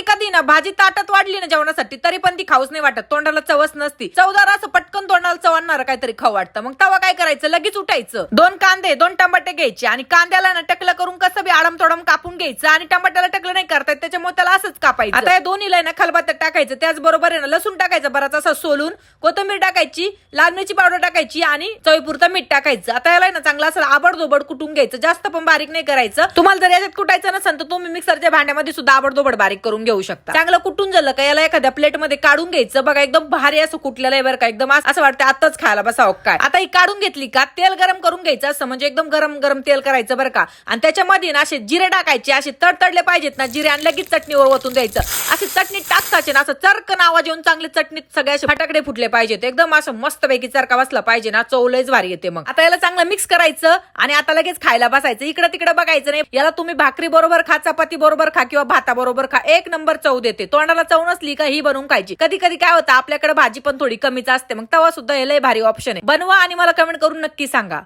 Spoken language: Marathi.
कधी ना भाजी ताटात वाढली ना जेवणासाठी तरी पण ती खाऊच नाही वाटत, तोंडाला चवच नसती. चवदार असं पटकन तोंडाला चव आणणारं काहीतरी खाऊ वाटतं. मग तेव्हा काय करायचं, लगेच उठायचं, 2 कांदे 2 टमाटे घ्यायचे आणि कांद्याला ना टकलं करून कसं बी आडम तोडम कापून घ्यायचं आणि टमाट्याला टकलं नाही करतायत त्याच्यामुळे त्याला असंच कापायचं. आता या दोन्हीला ना खलबत्त्यात टाकायचं, त्याचबरोबर आहे ना लसूण टाकायचं बराच असं सोलून, कोथिंबीर टाकायची, लाल मिरची पावडर टाकायची आणि चवीपुरतं मीठ टाकायचं. आता याला ना चांगलं असं आबडधोबड कुटून घ्यायचं, जास्त पण बारीक नाही करायचं. तुम्हाला जर याच्यात कुटायचं नसेल तर तुम्ही मिक्सरच्या भांड्यामध्ये सुद्धा आबडधोबड बारीक करून घेऊ शकता. चांगलं कुटून झालं का याला एखाद्या प्लेटमध्ये काढून घ्यायचं. बघा एकदम भारी असं कुटलेलं आहे बरं का, एकदम असं वाटतं आताच खायला बसावं काय. आता ही काढून घेतली का तेल गरम करून घ्यायचं, असं म्हणजे एकदम गरम गरम तेल करायचं बरं का. आणि त्याच्यामध्ये ना असे जिरे टाकायचे, असे तडतडले पाहिजेत ना जिरे, आणि लगेच चटणीवर ओतून द्यायचं. अशी चटणी टाकताचे ना असं चरकन आवाज येऊन चांगली चटणीत सगळे असे फटाकडे फुटले पाहिजेत, एकदम असं मस्त पैकी चरका बसला पाहिजे ना, चव लयच भारी येते. मग आता याला चांगलं मिक्स करायचं आणि आता लगेच खायला बसायचं. इकडे तिकडे बघायचं नाही. याला तुम्ही भाकरी बरोबर खा, चपाती बरोबर खा किंवा भाता बरोबर खा, एक नंबर चव देते. तोंडाला चव नसली का ही बनवून खायची. कधी कधी काय होतं आपल्याकडे भाजी पण थोडी कमीच असते, मग तेव्हा सुद्धा हे लय भारी ऑप्शन आहे. बनवा आणि मला कमेंट करून नक्की सांगा.